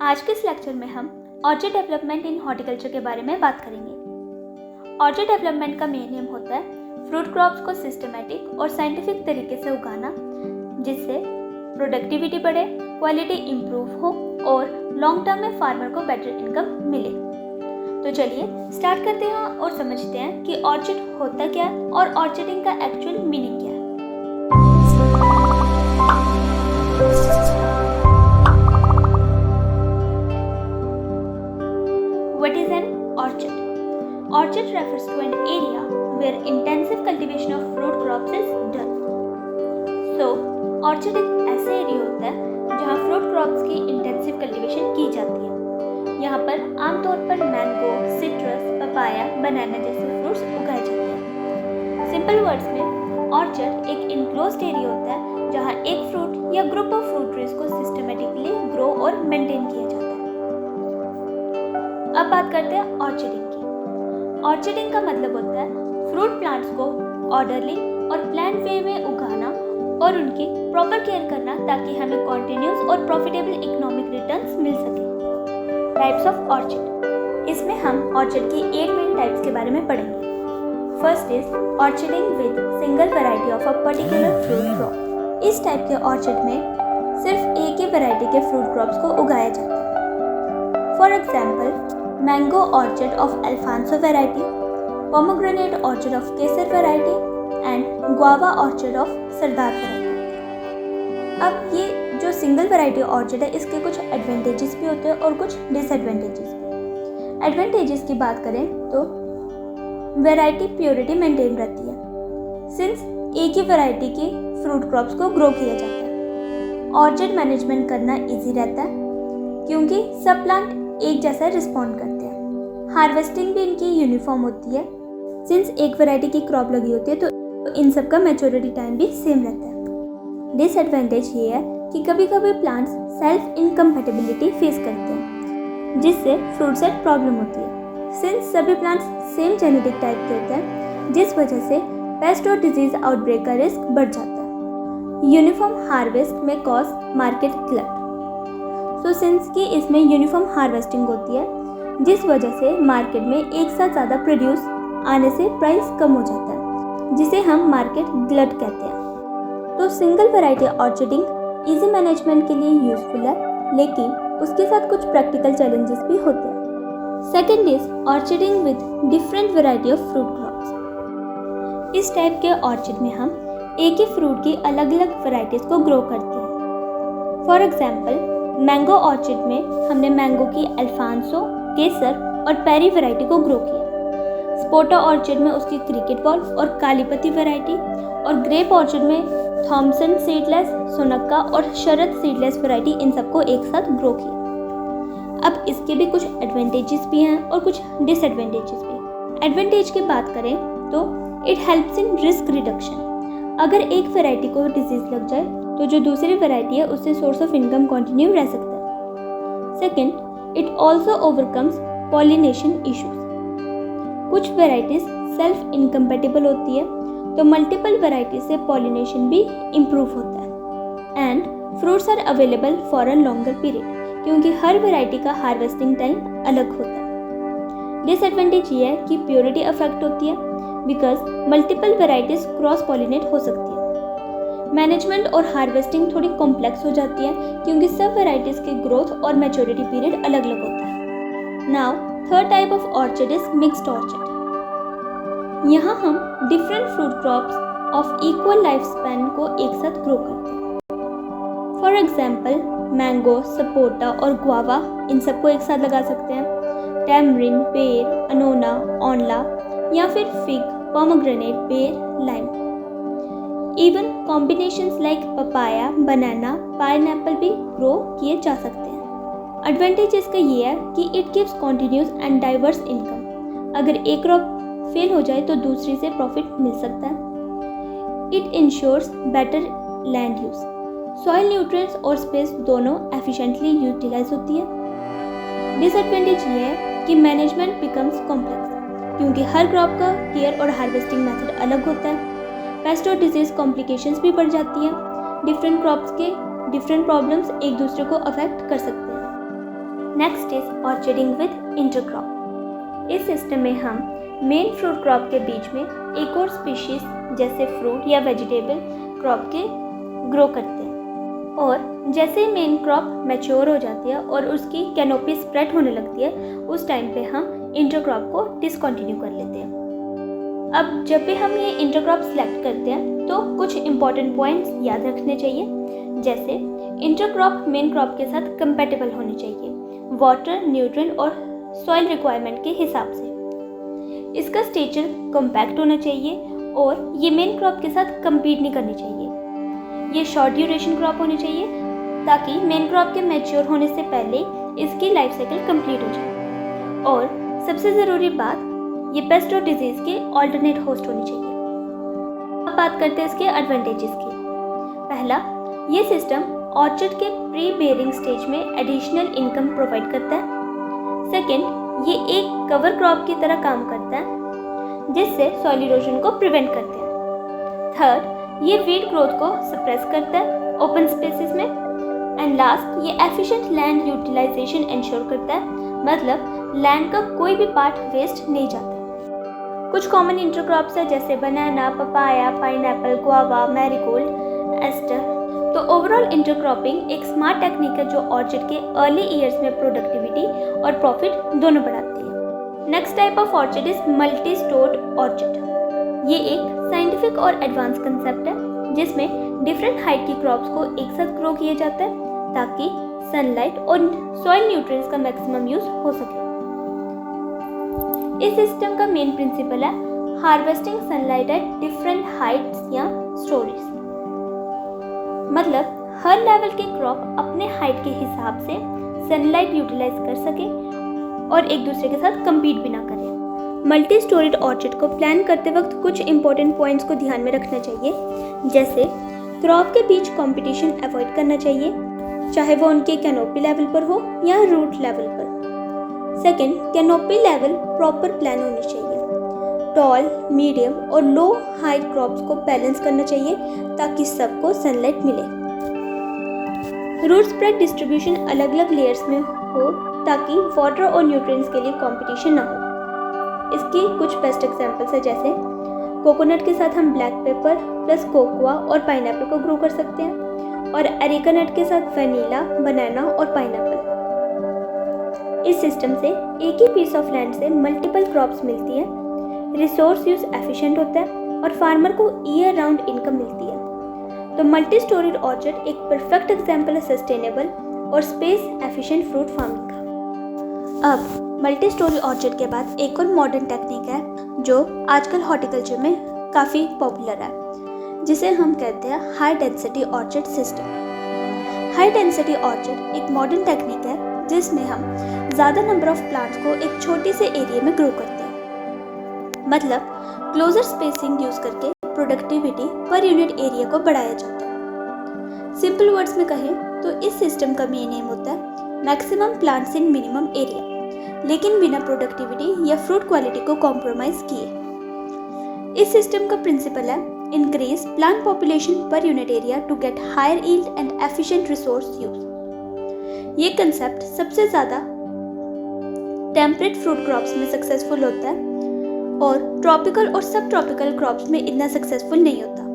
आज के इस लेक्चर में हम ऑर्चर्ड डेवलपमेंट इन हॉर्टिकल्चर के बारे में बात करेंगे। ऑर्चर्ड डेवलपमेंट का मेन एम होता है फ्रूट क्रॉप्स को सिस्टमेटिक और साइंटिफिक तरीके से उगाना, जिससे प्रोडक्टिविटी बढ़े, क्वालिटी इंप्रूव हो और लॉन्ग टर्म में फार्मर को बेटर इनकम मिले। तो चलिए स्टार्ट करते हैं और समझते हैं कि ऑर्चर्ड होता क्या है और ऑर्चर्डिंग का एक्चुअल मीनिंग क्या है। What is an orchard? Orchard refers to an area where intensive cultivation of fruit crops is done. So, orchard एक ऐसा एरिया होता है जहाँ फ्रूट क्रॉप्स की इंटेंसिव कल्टीवेशन की जाती है। यहाँ पर आमतौर पर मैंगो, सिट्रस, पपाया, बनाना जैसे फ्रूट्स उगाए जाते हैं। सिंपल वर्ड्स में ऑर्चर्ड एक इनक्लोज्ड एरिया होता है जहाँ एक फ्रूट या ग्रुप ऑफ फ्रूट ट्रीज को सिस्टमेटिकली ग्रो और मेंटेन किया जाता है। अब बात करते हैं ऑर्चर्डिंग की। ऑर्चर्डिंग का मतलब होता है फ्रूट प्लांट्स को ऑर्डरली और प्लान वे में उगाना और उनकी प्रॉपर केयर करना ताकि हमें कॉन्टिन्यूस और प्रॉफिटेबल इकोनॉमिक रिटर्न्स मिल सके। टाइप्स ऑफ ऑर्चर्ड, इसमें हम ऑर्चर्ड की 8 मेन टाइप्स के बारे में पढ़ेंगे। First is orcharding with single variety of a particular fruit crop. इस टाइप के ऑर्चर्ड में सिर्फ एक ही वैरायटी के फ्रूट क्रॉप्स को उगाया जाता है। For example, mango orchard of Alphonso variety, pomegranate orchard of Kesar variety and guava orchard of Sardar variety. अब ये जो सिंगल वैरायटी ऑर्चर्ड है, इसके कुछ एडवांटेजेस भी होते हैं और कुछ डिसएडवांटेजेस भी। एडवांटेजेस की बात करें तो वैरायटी प्योरिटी मेंटेन रहती है, सिंस एक ही वैरायटी की फ्रूट क्रॉप्स को ग्रो किया जाता है। ऑर्चर्ड मैनेजमेंट करना ईजी रहता है क्योंकि सब प्लांट एक जैसा रिस्पॉन्ड करते हैं। हार्वेस्टिंग भी इनकी यूनिफॉर्म होती है, सिंस एक वैरायटी की क्रॉप लगी होती है तो इन सब का मैच्योरिटी टाइम भी सेम रहता है। डिसएडवांटेज ये है कि कभी कभी प्लांट्स सेल्फ इनकम्पैटिबिलिटी फेस करते हैं, जिससे फ्रूट सेट प्रॉब्लम होती है, सिंस सभी प्लांट्स सेम जेनेटिक टाइप के होते हैं, जिस वजह से पेस्ट और डिजीज आउटब्रेक का रिस्क बढ़ जाता है। यूनिफॉर्म हार्वेस्ट में कॉज मार्केट ग्लट। तो सिंस कि इसमें यूनिफॉर्म हार्वेस्टिंग होती है, जिस वजह से मार्केट में एक साथ ज़्यादा प्रोड्यूस आने से प्राइस कम हो जाता है, जिसे हम मार्केट ग्लट कहते हैं। तो सिंगल वैरायटी ऑर्चर्डिंग इजी मैनेजमेंट के लिए यूजफुल है, लेकिन उसके साथ कुछ प्रैक्टिकल चैलेंजेस भी होते हैं। Second is orcharding with different variety of fruit crops. इस टाइप के ऑर्चर्ड में हम एक ही फ्रूट की अलग अलग वैरायटीज को ग्रो करते हैं। फॉर एग्जाम्पल, मैंगो ऑर्चर्ड में हमने मैंगो की अल्फांसो, केसर और पेरी वैरायटी को ग्रो किया। स्पोटा ऑर्चर्ड में उसकी क्रिकेट बॉल और कालीपति वैरायटी, और ग्रेप ऑर्चर्ड में थॉमसन सीडलेस, सोनक्का और शरद सीडलेस वैरायटी, इन सबको एक साथ ग्रो किया। अब इसके भी कुछ एडवांटेजेस भी हैं और कुछ डिसएडवांटेजेस भी। एडवांटेज की बात करें तो it helps in risk reduction. अगर एक वैरायटी को डिजीज लग जाए तो जो दूसरी वैरायटी है उससे सोर्स ऑफ इनकम कंटिन्यू रह सकता है। Second, it also overcomes pollination issues. कुछ वैरायटीज सेल्फ इनकम्पैटिबल होती है, तो मल्टीपल वैरायटी से पॉलिनेशन भी इम्प्रूव होता है। And fruits are available for a longer period, क्योंकि हर वैरायटी का हार्वेस्टिंग टाइम अलग होता है। डिसएडवांटेज ये है कि प्योरिटी अफेक्ट होती है, because multiple varieties cross pollinate हो सकती है। मैनेजमेंट और हार्वेस्टिंग थोड़ी कॉम्प्लेक्स हो जाती है, क्योंकि सब वैरायटीज की ग्रोथ और मैच्योरिटी पीरियड अलग अलग होता है। Now third type of orchard is mixed orchard. यहाँ हम different fruit crops of equal life span को एक साथ ग्रो करते हैं। फॉर एग्जाम्पल, मैंगो, सपोटा और गुआवा, इन सबको एक साथ लगा सकते हैं। टैमरिन, पेर, अनोना, ऑनला, या फिर fig, pomegranate, pear, lime. Even combinations like papaya, banana, pineapple भी ग्रो किए जा सकते हैं। एडवांटेज इसका ये है कि it gives continuous and diverse income. अगर एक क्रॉप फेल हो जाए तो दूसरी से प्रॉफिट मिल सकता है। It ensures better land use. Soil nutrients और स्पेस दोनों एफिशिएंटली यूटिलाइज होती है। डिसएडवांटेज ये है कि मैनेजमेंट बिकम्स कॉम्प्लेक्स, क्योंकि हर क्रॉप का केयर और हार्वेस्टिंग मेथड अलग होता है। पेस्ट और डिजीज कॉम्प्लिकेशंस भी बढ़ जाती हैं। डिफरेंट क्रॉप्स के डिफरेंट प्रॉब्लम्स एक दूसरे को अफेक्ट कर सकते हैं। Next is orcharding with intercrop. इस सिस्टम में हम मेन फ्रूट क्रॉप के बीच में एक और स्पीशीज जैसे फ्रूट या वेजिटेबल क्रॉप के ग्रो करते हैं, और जैसे ही मेन क्रॉप मैच्योर हो जाती है और उसकी कैनोपी स्प्रेड होने लगती है, उस टाइम पे हम इंटरक्रॉप को डिसकंटिन्यू कर लेते हैं। अब जब भी हम ये इंटरक्रॉप सेलेक्ट करते हैं तो कुछ इंपॉर्टेंट पॉइंट्स याद रखने चाहिए, जैसे इंटरक्रॉप मेन क्रॉप के साथ कंपैटिबल होनी चाहिए वाटर, न्यूट्रिएंट और सॉइल रिक्वायरमेंट के हिसाब से। इसका स्टेचर कॉम्पैक्ट होना चाहिए और ये मेन क्रॉप के साथ कम्पीट नहीं करनी चाहिए। ये शॉर्ट ड्यूरेशन क्रॉप होनी चाहिए ताकि मेन क्रॉप के मैच्योर होने से पहले इसकी लाइफ साइकिल कंप्लीट हो जाए। और सबसे ज़रूरी बात, ये पेस्ट और डिजीज़ के ऑल्टरनेट होस्ट होनी चाहिए। अब बात करते हैं इसके एडवांटेजेस की। पहला, ये सिस्टम ऑर्चर्ड के प्री बेयरिंग स्टेज में एडिशनल इनकम प्रोवाइड करता है। सेकेंड, ये एक कवर क्रॉप की तरह काम करता है जिससे सॉइल इरोजन को प्रिवेंट करते हैं। थर्ड, ये वीड ग्रोथ को सप्रेस करता है ओपन स्पेसेस में। एंड लास्ट, ये एफिशिएंट लैंड यूटिलाइजेशन इंश्योर करता है, मतलब लैंड का कोई भी पार्ट वेस्ट नहीं जाता। कुछ कॉमन इंटरक्रॉप्स है जैसे banana, papaya, pineapple, guava, marigold, aster. तो ओवरऑल इंटरक्रॉपिंग एक स्मार्ट टेक्निक है जो ऑर्चर्ड के अर्ली ईयर्स में प्रोडक्टिविटी और प्रॉफिट दोनों बढ़ाती है। Next type of orchard is multi storied orchard. ये एक साइंटिफिक और एडवांस कंसेप्ट है जिसमें डिफरेंट हाइट की क्रॉप्स को एक साथ ग्रो किया जाता है ताकि सनलाइट और सॉइल न्यूट्रिएंट्स का मैक्सिमम यूज हो सके। इस सिस्टम का मेन प्रिंसिपल है harvesting sunlight at different Heights या स्टोरेज, मतलब हर लेवल के क्रॉप अपने हाइट के हिसाब से सनलाइट यूटिलाइज कर सके और एक दूसरे के साथ compete भी ना करें। मल्टी स्टोरेड ऑर्चर्ड को प्लान करते वक्त कुछ इंपॉर्टेंट पॉइंट्स को ध्यान में रखना चाहिए, जैसे क्रॉप के बीच कंपटीशन अवॉइड करना चाहिए, चाहे वो उनके कैनोपी लेवल पर हो या रूट लेवल पर। Second, canopy level proper plan होनी चाहिए। टॉल, मीडियम और लो हाइट क्रॉप्स को बैलेंस करना चाहिए ताकि सबको सनलाइट मिले। रूट स्प्रेड डिस्ट्रीब्यूशन अलग अलग लेयर्स में हो ताकि वाटर और न्यूट्रिएंट्स के लिए कंपटीशन ना हो। इसकी कुछ बेस्ट एग्जांपल्स है, जैसे कोकोनट के साथ हम ब्लैक पेपर प्लस कोकोआ और पाइनएप्पल को ग्रो कर सकते हैं, और एरिका नट के साथ वनीला, बनाना और पाइनएप्पल। इस सिस्टम से एक ही पीस ऑफ लैंड से मल्टीपल क्रॉप्स मिलती है, रिसोर्स यूज एफिशिएंट होता है और फार्मर को ईयर राउंड इनकम मिलती है। तो मल्टी स्टोरेड ऑर्चर्ड एक परफेक्ट एग्जांपल है सस्टेनेबल और स्पेस एफिशिएंट फ्रूट फार्मिंग का। अब मल्टी स्टोरी ऑर्चर्ड के बाद एक और मॉडर्न टेक्निक है जो आजकल हॉर्टिकल्चर में काफ़ी पॉपुलर है, जिसे हम कहते हैं high density orchard system. High density orchard एक मॉडर्न टेक्निक है जिसमें हम ज़्यादा नंबर ऑफ प्लांट्स को एक छोटे से एरिया में ग्रो करते हैं, मतलब क्लोजर स्पेसिंग यूज करके प्रोडक्टिविटी पर यूनिट एरिया को बढ़ाया जाता है। सिंपल वर्ड्स में कहें तो इस सिस्टम का मेन एम होता है maximum plants in minimum area, लेकिन बिना प्रोडक्टिविटी या फ्रूट क्वालिटी को कॉम्प्रोमाइज किए। इस सिस्टम का प्रिंसिपल है increase plant population per unit area to get higher yield and efficient resource use. ये कंसेप्ट सबसे ज़्यादा टेम्परेट फ्रूट क्रॉप्स में सक्सेसफुल होता है और ट्रॉपिकल और सब ट्रॉपिकल क्रॉप्स में इतना सक्सेसफुल नहीं होता।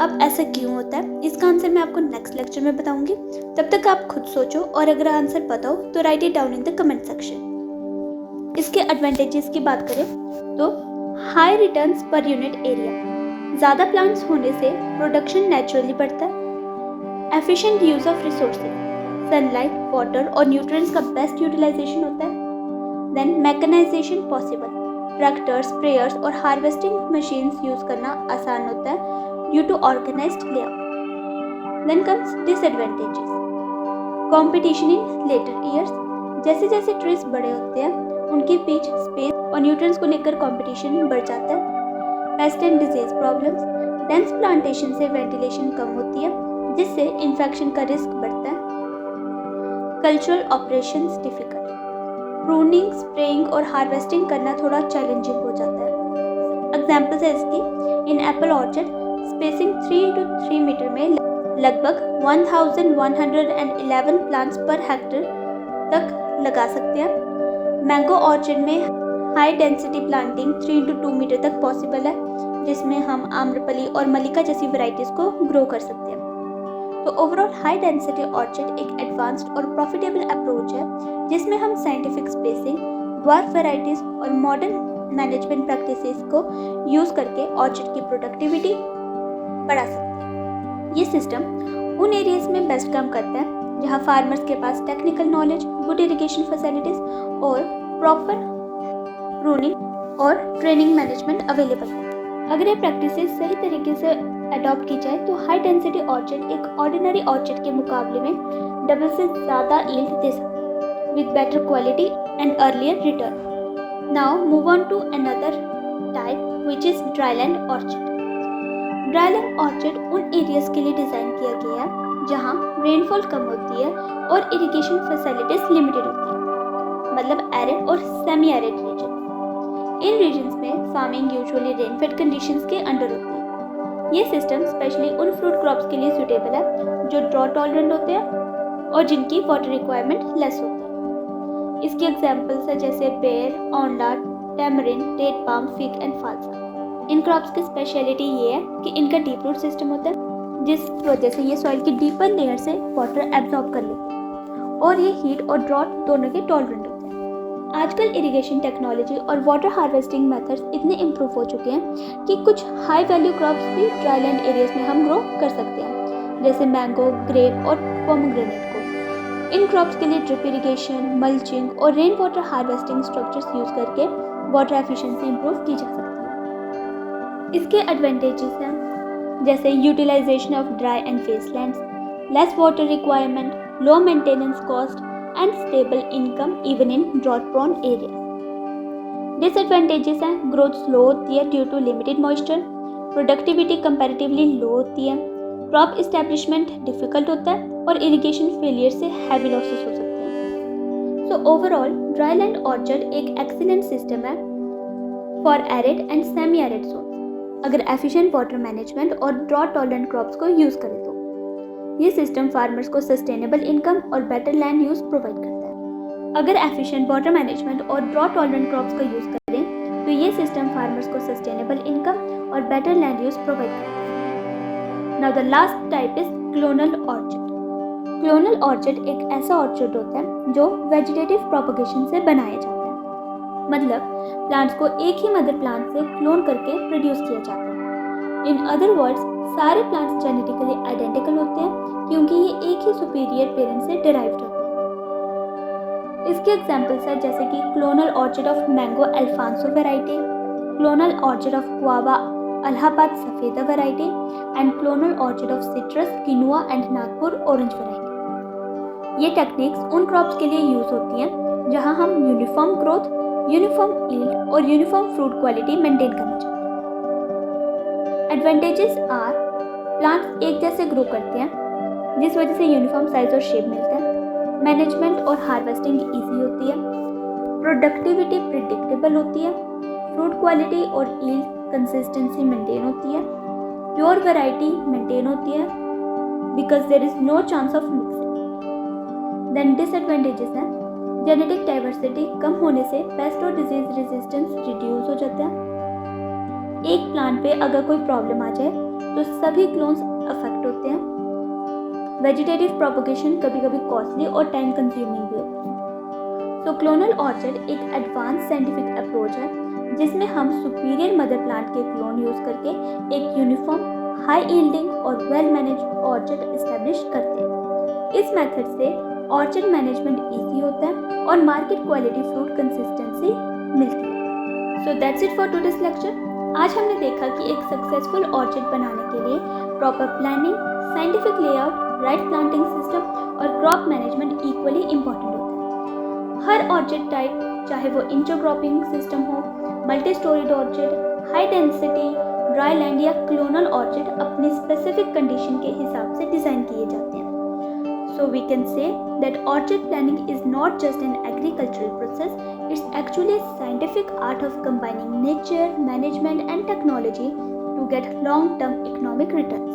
अब ऐसा क्यों होता है, इसका आंसर मैं आपको नेक्स्ट लेक्चर में बताऊंगी। तब तक आप खुद सोचो और अगर आंसर पता हो तो write it down in the comment section. इसके एडवांटेजेस की बात करें तो high returns per unit area, ज़्यादा प्लांट्स होने से प्रोडक्शन नेचुरली बढ़ता है। Efficient use of resources, sunlight, water और न्यूट्रिएंट्स का बेस्ट यूटिलाइजेशन होता है। Then mechanisation possible, tractors, sprayers और हार्वेस्टिंग मशीन्स यूज करना आसान होता है due to organised layout. Then comes disadvantages, competition in later years, जैसे जैसे ट्रीज बड़े होते हैं उनके बीच स्पेस और न्यूट्रिएंट्स को लेकर कंपटीशन बढ़ जाता है। Pest and disease problems, dense plantation से वेंटिलेशन कम होती है जिससे इन्फेक्शन का रिस्क बढ़ता है। Cultural operations difficult, pruning, spraying और हार्वेस्टिंग करना थोड़ा चैलेंजिंग हो जाता है। एग्जाम्पल्स है इसकी, in apple orchard spacing 3 to 3 metre में लगभग 1111 प्लांट्स पर हेक्टेयर तक लगा सकते हैं। मैंगो ऑर्चर्ड में high density planting 3 to 2 metre तक पॉसिबल है, जिसमें हम आम्रपली और मल्लिका जैसी वैरायटीज़ को ग्रो कर सकते हैं। तो ओवरऑल हाई डेंसिटी ऑर्चर्ड एक एडवांस्ड और प्रॉफिटेबल अप्रोच है, जिसमें हम साइंटिफिक स्पेसिंग, ड्वार्फ वैरायटीज़ और मॉडर्न मैनेजमेंट प्रैक्टिसेस को यूज़ करके ऑर्चर्ड की प्रोडक्टिविटी बढ़ा सकते हैं। ये सिस्टम उन एरियाज में बेस्ट काम करता है जहाँ फार्मर्स के पास technical knowledge, good irrigation facilities और प्रॉपर प्रूनिंग और ट्रेनिंग मैनेजमेंट अवेलेबल है। अगर ये प्रैक्टिसेस सही तरीके से अडॉप्ट की जाए तो हाई डेंसिटी ऑर्चर्ड एक ऑर्डिनरी ऑर्चर्ड के मुकाबले में डबल से ज़्यादा यील्ड दे सकता है with better quality and earlier return. Now move on to another type which is dryland orchard. Dryland orchard उन एरियाज के लिए डिज़ाइन किया गया है जहाँ रेनफॉल कम होती है और इरिगेशन फैसिलिटीज़ लिमिटेड होती है, मतलब एरिड और सेमी एरिड रीजन। इन रीजन्स में फार्मिंग यूजुअली रेनफेड कंडीशंस के अंडर होती है। ये सिस्टम स्पेशली उन फ्रूट क्रॉप्स के लिए सूटेबल है जो ड्रॉट टॉलरेंट होते हैं और जिनकी वाटर रिक्वायरमेंट लेस होती है। इसके एग्जांपल्स हैं जैसे pear, amla, tamarind, date palm, fig and phalsa. इन क्रॉप्स की स्पेशलिटी ये है कि इनका डीप रूट सिस्टम होता है, जिस वजह से ये सॉइल की डीपर लेयर से वाटर एब्जॉर्ब कर लेते हैं और ये हीट और ड्रॉट दोनों के टॉलरेंट होते हैं। आजकल इरिगेशन टेक्नोलॉजी और वाटर हार्वेस्टिंग मेथड्स इतने इम्प्रूव हो चुके हैं कि कुछ हाई वैल्यू क्रॉप्स भी ड्राईलैंड एरियाज में हम ग्रो कर सकते हैं, जैसे मैंगो, ग्रेप और पोमोग्रेनेट को। इन क्रॉप्स के लिए ड्रिप इरिगेशन, मल्चिंग और rain water harvesting structures use करके वाटर एफिशिएंसी इंप्रूव की जा सकती है। इसके एडवांटेजेस हैं जैसे utilisation of dry and wastelands, less water requirement, low maintenance cost and stable income even in drought prone area. Disadvantages हैं ग्रोथ स्लो होती है due to limited moisture, productivity comparatively low होती है, क्रॉप एस्टैब्लिशमेंट डिफिकल्ट होता है और irrigation failure से heavy losses हो सकते हैं। सो ओवरऑल ड्राईलैंड ऑर्चर्ड एक एक्सीलेंट सिस्टम है for arid and semi arid zone, अगर एफिशिएंट वाटर मैनेजमेंट और ड्रॉट टॉलरेंट क्रॉप्स को यूज़ करें तो। ये सिस्टम फार्मर्स को सस्टेनेबल इनकम और बेटर लैंड यूज़ प्रोवाइड करता है। अगर एफिशिएंट वाटर मैनेजमेंट और ड्रॉट टॉलरेंट क्रॉप्स का यूज़ करें तो ये सिस्टम फार्मर्स को सस्टेनेबल इनकम और बेटर लैंड यूज़ प्रोवाइड करता है। Now the last type is clonal orchard. Clonal orchard एक ऐसा ऑर्चर्ड होता है जो वेजिटेटिव प्रोपगेशन से बनाया जाता है, मतलब प्लांट्स को एक ही मदर प्लांट से क्लोन करके प्रोड्यूस किया जाता है। इन अदर वर्ड्स सारे प्लांट्स जेनेटिकली आइडेंटिकल होते हैं क्योंकि ये एक ही सुपीरियर पेरेंट से डिराइव्ड होते हैं। इसके एग्जांपल्स हैं जैसे कि clonal orchard of mango Alphonso variety, clonal orchard of guava Allahabad Safeda variety and clonal orchard of citrus Kinnow and Nagpur orange variety. ये टेक्निक्स उन क्रॉप्स के लिए यूज होती हैं जहां हम यूनिफॉर्म ग्रोथ, यूनिफॉर्म यील्ड और यूनिफॉर्म फ्रूट क्वालिटी मेंटेन करना चाहते हैं। एडवांटेजेस आर प्लांट्स एक जैसे ग्रो करते हैं जिस वजह से यूनिफॉर्म साइज और शेप मिलता है, मैनेजमेंट और हार्वेस्टिंग इजी होती है, प्रोडक्टिविटी प्रिडिक्टेबल होती है, फ्रूट क्वालिटी और यील्ड कंसिस्टेंसी मेंटेन होती है, प्योर वैरायटी मेंटेन होती है because there is no chance of mixing. Then disadvantages हैं जेनेटिक डाइवर्सिटी कम होने से पेस्ट और डिजीज रेजिस्टेंस रिड्यूस हो जाता है। एक प्लांट पे अगर कोई प्रॉब्लम आ जाए तो सभी क्लोन्स अफेक्ट होते हैं। वेजिटेटिव प्रोपगेशन कभी कभी कॉस्टली और टाइम कंज्यूमिंग भी होती है। तो क्लोनल ऑर्चर्ड एक एडवांस साइंटिफिक अप्रोच है जिसमें हम सुपीरियर मदर प्लांट के क्लोन यूज करके एक यूनिफॉर्म, हाई यील्डिंग और वेल मैनेज ऑर्चर्ड एस्टेब्लिश करते हैं। इस मेथड से ऑर्चर्ड मैनेजमेंट इजी होता है और मार्केट क्वालिटी फ्रूट कंसिस्टेंसी मिलती है। So that's it for today's lecture. आज हमने देखा कि एक सक्सेसफुल ऑर्चर्ड बनाने के लिए proper planning, scientific layout, right planting system और क्रॉप मैनेजमेंट इक्वली इम्पॉर्टेंट होता है। हर ऑर्चर्ड टाइप, चाहे वो इंटरक्रॉपिंग सिस्टम हो, multi storeyed orchard, high density, dry land या क्लोनल ऑर्चर्ड, अपनी स्पेसिफिक कंडीशन के हिसाब से डिज़ाइन किए जाते हैं। So we can say that orchard planning is not just an agricultural process, it's actually a scientific art of combining nature, management and technology to get long-term economic returns.